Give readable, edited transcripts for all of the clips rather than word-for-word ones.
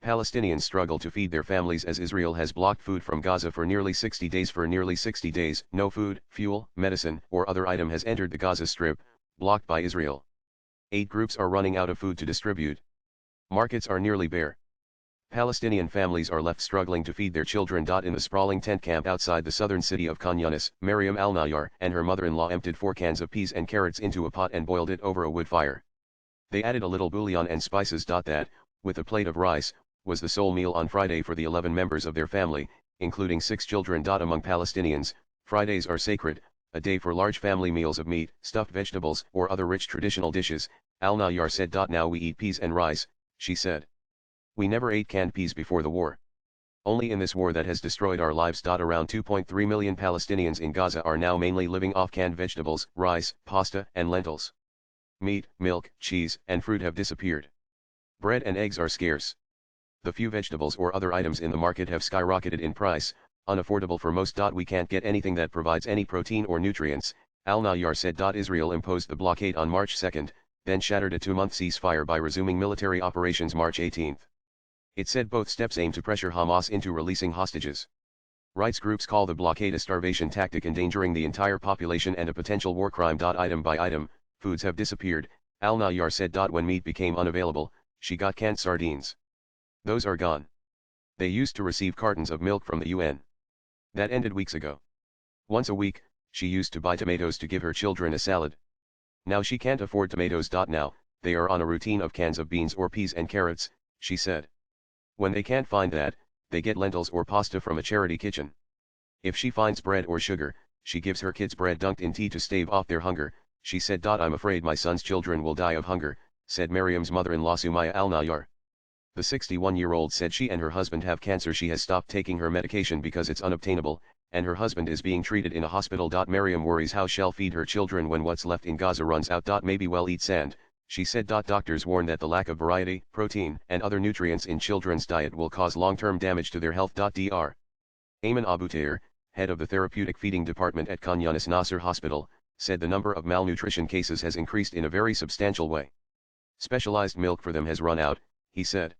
Palestinians struggle to feed their families as Israel has blocked food from Gaza for nearly 60 days. No food, fuel, medicine, or other item has entered the Gaza Strip, blocked by Israel. Aid groups are running out of food to distribute. Markets are nearly bare. Palestinian families are left struggling to feed their children. In the sprawling tent camp outside the southern city of Khan Younis, Maryam al-Nayar and her mother-in-law emptied 4 cans of peas and carrots into a pot and boiled it over a wood fire. They added a little bouillon and spices. That, with a plate of rice, was the sole meal on Friday for the 11 members of their family, including 6 children. Among Palestinians, Fridays are sacred, a day for large family meals of meat, stuffed vegetables, or other rich traditional dishes. Al-Nayar said. Now we eat peas and rice, she said. We never ate canned peas before the war. Only in this war that has destroyed our lives. Around 2.3 million Palestinians in Gaza are now mainly living off canned vegetables, rice, pasta, and lentils. Meat, milk, cheese, and fruit have disappeared. Bread and eggs are scarce. The few vegetables or other items in the market have skyrocketed in price, unaffordable for most. We can't get anything that provides any protein or nutrients, Al-Nayar said. Israel imposed the blockade on March 2, then shattered a 2-month ceasefire by resuming military operations March 18. It said both steps aim to pressure Hamas into releasing hostages. Rights groups call the blockade a starvation tactic endangering the entire population and a potential war crime. Item by item, foods have disappeared, Al-Nayar said. When meat became unavailable, she got canned sardines. Those are gone. They used to receive cartons of milk from the UN. That ended weeks ago. Once a week, she used to buy tomatoes to give her children a salad. Now she can't afford tomatoes. Now, they are on a routine of cans of beans or peas and carrots, she said. When they can't find that, they get lentils or pasta from a charity kitchen. If she finds bread or sugar, she gives her kids bread dunked in tea to stave off their hunger, she said. I'm afraid my son's children will die of hunger, said Maryam's mother-in-law Sumaya al-Nayar. The 61-year-old said she and her husband have cancer. She has stopped taking her medication because it's unobtainable, and her husband is being treated in a hospital. Maryam worries how she'll feed her children when what's left in Gaza runs out. Maybe we'll eat sand, she said. Doctors warn that the lack of variety, protein, and other nutrients in children's diet will cause long-term damage to their health. Dr. Ayman Abutair, head of the therapeutic feeding department at Khan Younis Nasser Hospital, said the number of malnutrition cases has increased in a very substantial way. Specialized milk for them has run out, he said.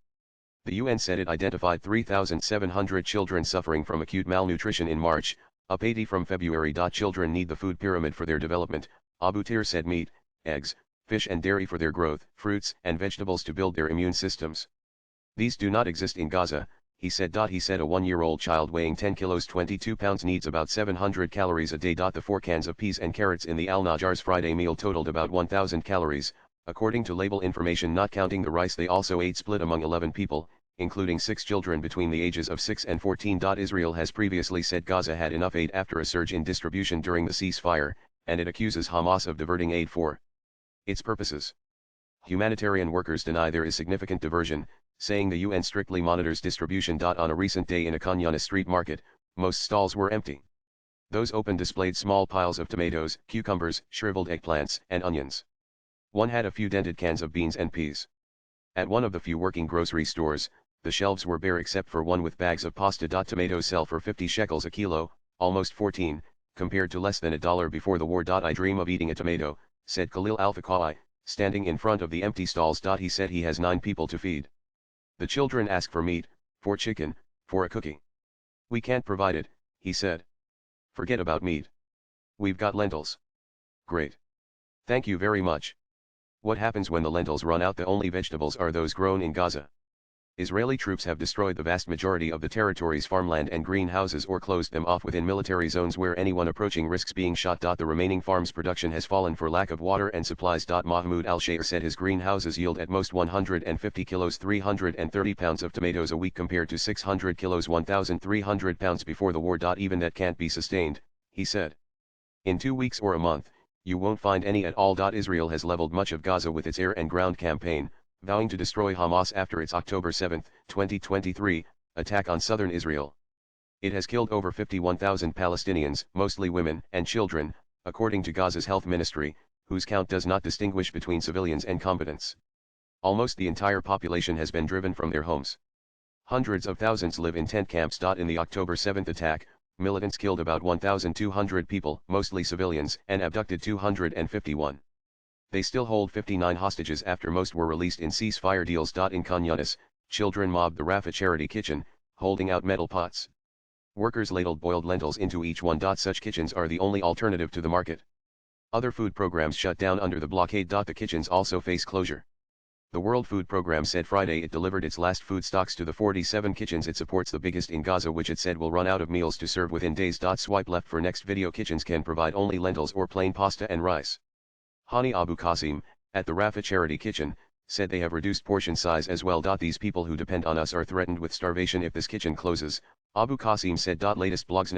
The UN said it identified 3,700 children suffering from acute malnutrition in March, up 80 from February. Children need the food pyramid for their development, Abutair said. Meat, eggs, fish and dairy for their growth, fruits and vegetables to build their immune systems. These do not exist in Gaza, he said. He said a 1-year-old child weighing 10 kilos 22 pounds needs about 700 calories a day. The 4 cans of peas and carrots in the Al-Nayar's Friday meal totaled about 1,000 calories, according to label information not counting the rice they also ate split among 11 people, including 6 children between the ages of 6 and 14. Israel has previously said Gaza had enough aid after a surge in distribution during the ceasefire, and it accuses Hamas of diverting aid for its purposes. Humanitarian workers deny there is significant diversion, saying the UN strictly monitors distribution. On a recent day in a Khan Younis street market, most stalls were empty. Those open displayed small piles of tomatoes, cucumbers, shriveled eggplants, and onions. One had a few dented cans of beans and peas. At one of the few working grocery stores, the shelves were bare except for one with bags of pasta. Tomatoes sell for 50 shekels a kilo, almost 14, compared to less than $1 before the war. I dream of eating a tomato, said Khalil Al-Faqai, standing in front of the empty stalls. He said he has 9 people to feed. The children ask for meat, for chicken, for a cookie. We can't provide it, he said. Forget about meat. We've got lentils. Great. Thank you very much. What happens when the lentils run out? The only vegetables are those grown in Gaza. Israeli troops have destroyed the vast majority of the territory's farmland and greenhouses or closed them off within military zones where anyone approaching risks being shot. The remaining farms' production has fallen for lack of water and supplies. Mahmoud al-Shair said his greenhouses yield at most 150 kilos 330 pounds of tomatoes a week compared to 600 kilos 1,300 pounds before the war. Even that can't be sustained, he said. In 2 weeks or a month, you won't find any at all. Israel has leveled much of Gaza with its air and ground campaign, vowing to destroy Hamas after its October 7, 2023, attack on southern Israel. It has killed over 51,000 Palestinians, mostly women and children, according to Gaza's health ministry, whose count does not distinguish between civilians and combatants. Almost the entire population has been driven from their homes. Hundreds of thousands live in tent camps. In the October 7 attack, militants killed about 1,200 people, mostly civilians, and abducted 251. They still hold 59 hostages after most were released in ceasefire deals. In Khan Younis, Children mobbed the Rafah charity kitchen, holding out metal pots. Workers ladled boiled lentils into each one. Such kitchens are the only alternative to the market. Other food programs shut down under the blockade. The kitchens also face closure. The World Food Programme said Friday it delivered its last food stocks to the 47 kitchens it supports, the biggest in Gaza, which it said will run out of meals to serve within days. Swipe left for next video. Kitchens can provide only lentils or plain pasta and rice. Hani Abu Qasim, at the Rafah charity kitchen, said they have reduced portion size as well. These people who depend on us are threatened with starvation if this kitchen closes, Abu Qasim said. Latest blogs.